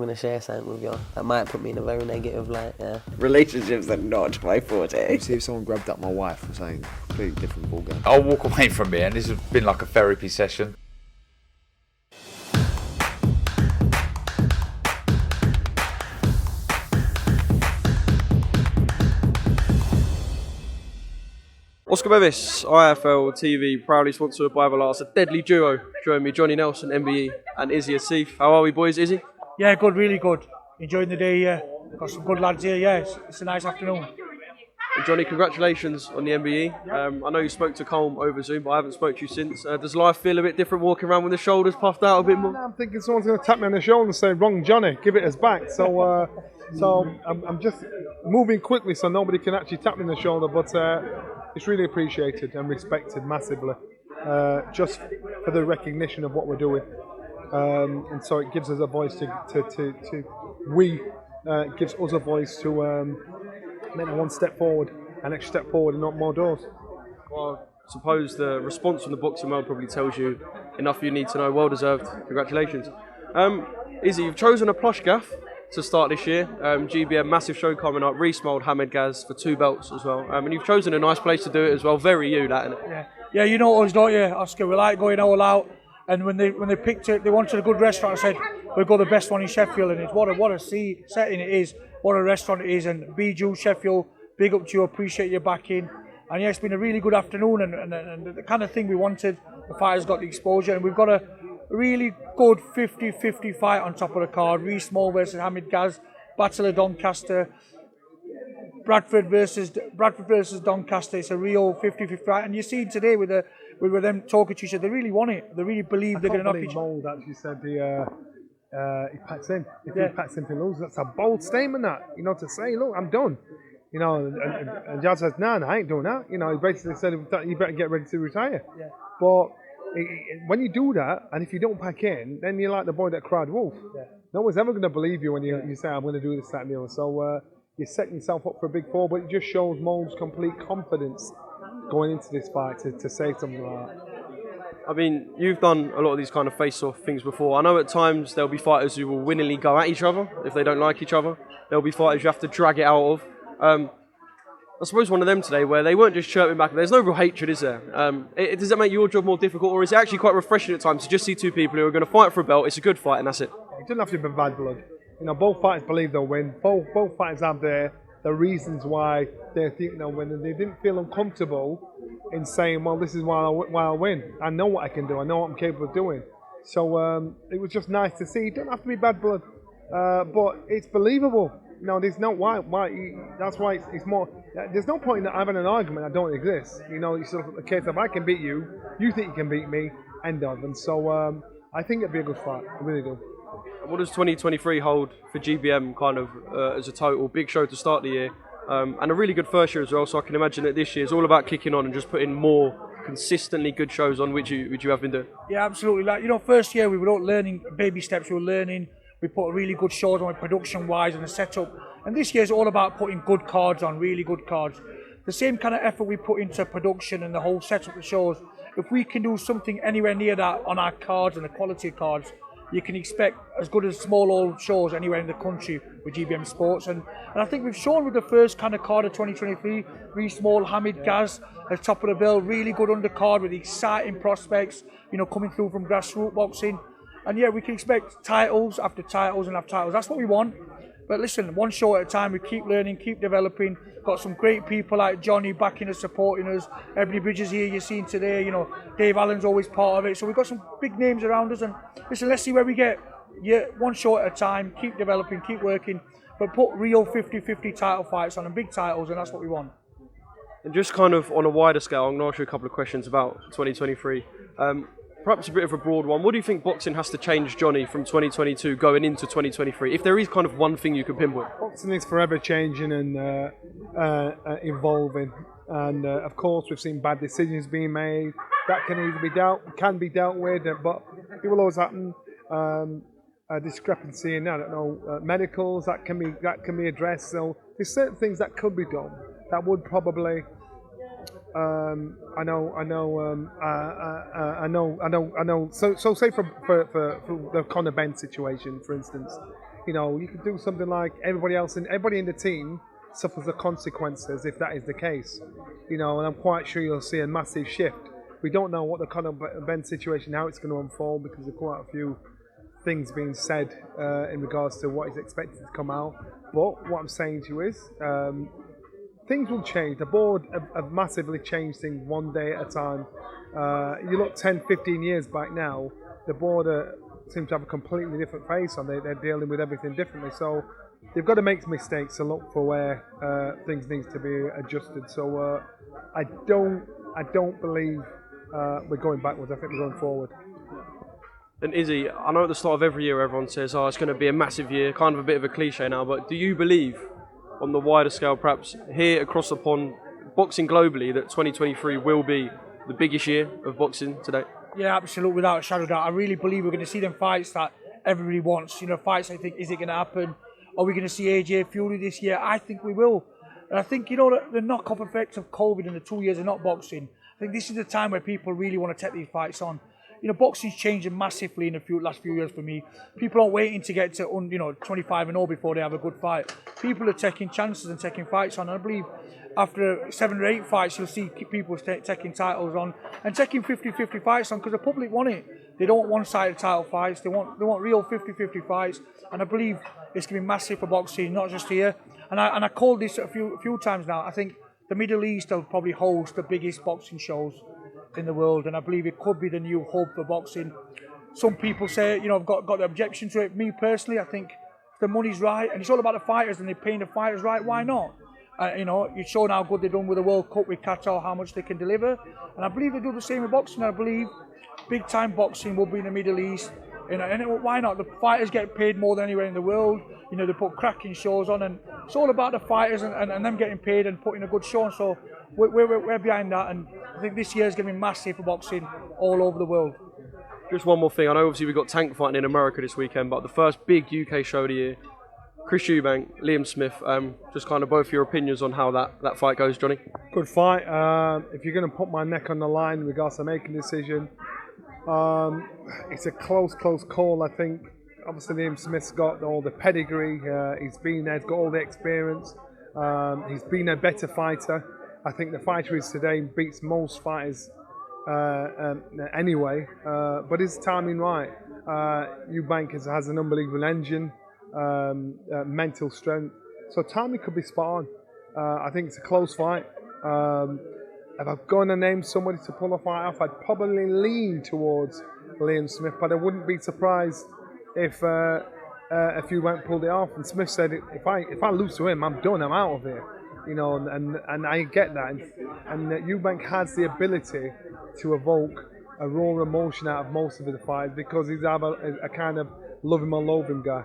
going to share something with you. That might put me in a very negative light, yeah. Relationships are not my forte. See if someone grabbed up my wife or something completely different ballgame. I'll walk away from here, and this has been like a therapy session. Oscar BEVIS, IFL TV, proudly sponsored by Everlast. A deadly duo join me, Johnny Nelson MBE and Izzy Asif. How are we, boys? Izzy? Yeah, good, really good. Enjoying the day here. Got some good lads here. Yeah, it's a nice afternoon. And Johnny, congratulations on the MBE. I know you spoke to Colm over Zoom, but I haven't spoke to you since. Does life feel a bit different walking around with the shoulders puffed out a bit more? I'm thinking someone's going to tap me on the shoulder and say, "Wrong, Johnny, give it us back." So, I'm just moving quickly so nobody can actually tap me on the shoulder, but it's really appreciated and respected massively, just for the recognition of what we're doing, and so it gives us a voice gives us a voice to make one step forward, an extra step forward, and not more doors. Well, I suppose the response from the boxing world probably tells you enough you need to know. Well deserved. Congratulations. Izzy, you've chosen a plush gaff to start this year. GBM, massive show coming up. Reece Mould, Hamid Gaz for 2 belts as well. And you've chosen a nice place to do it as well. Very you, that, isn't it? Yeah, you know us, don't you, Oscar? We like going all out. And when they picked it, they wanted a good restaurant. I said, we'll go the best one in Sheffield. And it's what a setting it is. What a restaurant it is. And BJU Sheffield, big up to you. Appreciate your backing. And yeah, it's been a really good afternoon. And the kind of thing we wanted. The fighters got the exposure. And we've got a really good 50-50 fight on top of the card. Reece Mould versus Hamid Gaz, Battle of Doncaster, Bradford versus Doncaster. It's a real 50-50 fight. And you see today with them talking to each other, they really want it. They really believe they're going to knock each other. Mould actually said he packs in. If he packs in to lose, that's a bold statement. That, to say, look, I'm done. And Jazz says, no, I ain't doing that. He basically said, you better get ready to retire. Yeah. But when you do that, and if you don't pack in, then you're like the boy that cried wolf. Yeah. No one's ever going to believe you when you say, I'm going to do this, that, and the other. So you're setting yourself up for a big fall, but it just shows Mould's complete confidence going into this fight to say something like that. I mean, you've done a lot of these kind of face-off things before. I know at times there'll be fighters who will willingly go at each other if they don't like each other. There'll be fighters you have to drag it out of. I suppose one of them today where they weren't just chirping back. There's no real hatred, is there? Does that make your job more difficult, or is it actually quite refreshing at times to just see two people who are going to fight for a belt? It's a good fight, and that's it. It doesn't have to be bad blood. Both fighters believe they'll win. Both fighters have their reasons why they think they'll win, and they didn't feel uncomfortable in saying, well, this is why I'll win. I know what I can do. I know what I'm capable of doing. So it was just nice to see. It doesn't have to be bad blood, but it's believable. There's no why. That's why it's more. There's no point in having an argument that don't exist. It's sort of a case of I can beat you, you think you can beat me, end of. And so I think it'd be a good fight. I really do. What does 2023 hold for GBM kind of as a total? Big show to start the year, and a really good first year as well. So I can imagine that this year is all about kicking on and just putting more consistently good shows on, which you have been doing. Yeah, absolutely. First year we were all learning baby steps. We were learning. We put really good shows on production-wise and the setup. And this year is all about putting good cards on, really good cards. The same kind of effort we put into production and the whole setup of the shows, if we can do something anywhere near that on our cards and the quality of cards, you can expect as good as small old shows anywhere in the country with GBM Sports. And I think we've shown with the first kind of card of 2023, Reece Mould, Hamid Gaz at top of the bill, really good undercard with exciting prospects, coming through from grassroots boxing. And yeah, we can expect titles after titles and after titles. That's what we want. But listen, one show at a time, we keep learning, keep developing. Got some great people like Johnny backing us, supporting us. Ebony Bridges here, you've seen today. Dave Allen's always part of it. So we've got some big names around us. And listen, let's see where we get. Yeah, one show at a time, keep developing, keep working. But put real 50-50 title fights on and big titles, and that's what we want. And just kind of on a wider scale, I'm going to ask you a couple of questions about 2023. Perhaps a bit of a broad one. What do you think boxing has to change, Johnny, from 2022 going into 2023? If there is kind of one thing you could pinpoint. Boxing is forever changing and evolving. And of course, we've seen bad decisions being made. That can easily be dealt with, but it will always happen. A discrepancy in, medicals that can be addressed. So there's certain things that could be done that would probably. I know. So say for the Conor Ben situation, for instance, You could do something like everybody in the team suffers the consequences if that is the case. And I'm quite sure you'll see a massive shift. We don't know what the Conor Ben situation, how it's going to unfold, because there's quite a few things being said in regards to what is expected to come out. But what I'm saying to you is, things will change. The board have massively changed things one day at a time. You look 10, 15 years back now, the board seems to have a completely different face on. They're dealing with everything differently. So they've got to make mistakes to look for where things need to be adjusted. So I don't believe we're going backwards. I think we're going forward. And Izzy, I know at the start of every year everyone says, it's going to be a massive year, kind of a bit of a cliche now, but do you believe on the wider scale, perhaps here across the pond, boxing globally, that 2023 will be the biggest year of boxing to date? Yeah, absolutely, without a shadow of doubt. I really believe we're going to see them fights that everybody wants. Fights I think, is it going to happen? Are we going to see AJ Fury this year? I think we will. And I think, the knock-off effects of COVID and the 2 years of not boxing, I think this is the time where people really want to take these fights on. Boxing's changing massively in the last few years for me. People aren't waiting to get to 25 and 0 before they have a good fight. People are taking chances and taking fights on. And I believe after 7 or 8 fights, you'll see people taking titles on and taking 50-50 fights on, because the public want it. They don't want one-sided title fights. They want real 50-50 fights. And I believe it's going to be massive for boxing, not just here. And I called this a few times now. I think the Middle East will probably host the biggest boxing shows in the world, and I believe it could be the new hub for boxing. Some people say, I've got the objection to it. Me personally, I think if the money's right, and it's all about the fighters, and they're paying the fighters right, why not? You've shown how good they've done with the World Cup with Qatar, how much they can deliver, and I believe they do the same with boxing. I believe big time boxing will be in the Middle East. Why not? The fighters get paid more than anywhere in the world. They put cracking shows on, and it's all about the fighters and them getting paid and putting a good show on. So we're behind that, and I think this year is going to be massive for boxing all over the world. Just one more thing. I know obviously we've got Tank fighting in America this weekend, but the first big UK show of the year, Chris Eubank, Liam Smith. Just kind of both your opinions on how that fight goes, Johnny. Good fight. If you're going to put my neck on the line in regards to making a decision, it's a close call, I think. Obviously, Liam Smith's got all the pedigree. He's been there, he's got all the experience. He's been a better fighter. I think the fighter is today beats most fighters anyway. But his timing right. Eubank has an unbelievable engine, mental strength. So timing could be spot on. I think it's a close fight. If I've gone to name somebody to pull a fight off, I'd probably lean towards Liam Smith, but I wouldn't be surprised if Eubank pulled it off. And Smith said, if I lose to him, I'm done, I'm out of here. And I get that. And Eubank has the ability to evoke a raw emotion out of most of the fights because he's a kind of love him or loathe him guy.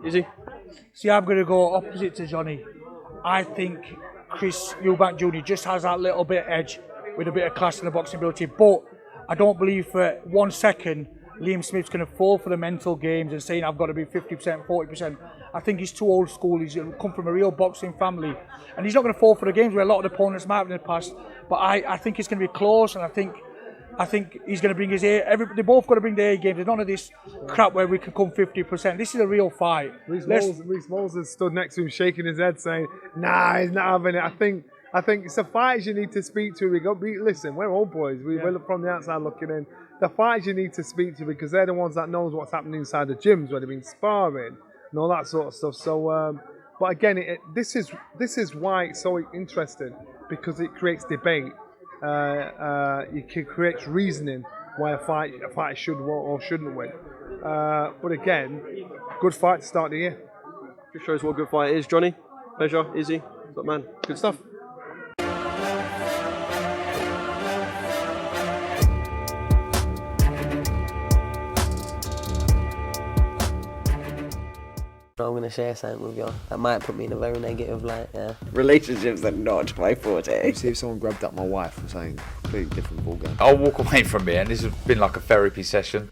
Izzy? See, I'm going to go opposite to Johnny. I think Chris Eubank Jr. just has that little bit of edge with a bit of class and the boxing ability, but I don't believe for 1 second Liam Smith's going to fall for the mental games and saying I've got to be 50%, 40%. I think he's too old school. He's come from a real boxing family, and he's not going to fall for the games where a lot of the opponents might have in the past. But I think it's going to be close, and I think he's going to bring his A. They both got to bring their A games. There's none of this crap where we can come 50%. This is a real fight. Reece Moses stood next to him, shaking his head, saying, "Nah, he's not having it." I think it's the fighters you need to speak to. Listen, we're old boys. We're from the outside looking in. The fighters you need to speak to because they're the ones that knows what's happening inside the gyms where they've been sparring and all that sort of stuff. So, but again, this is why it's so interesting because it creates debate. It creates reasoning why a fighter should or shouldn't win. But again, good fight to start the year. Just shows what a good fight is, Johnny. Pleasure, Izzy. What's up, man? Good stuff. I'm going to share something with you that might put me in a very negative light, yeah. Relationships are not my forte. See if someone grabbed up my wife or something, completely different ballgame. I'll walk away from it, and this has been like a therapy session.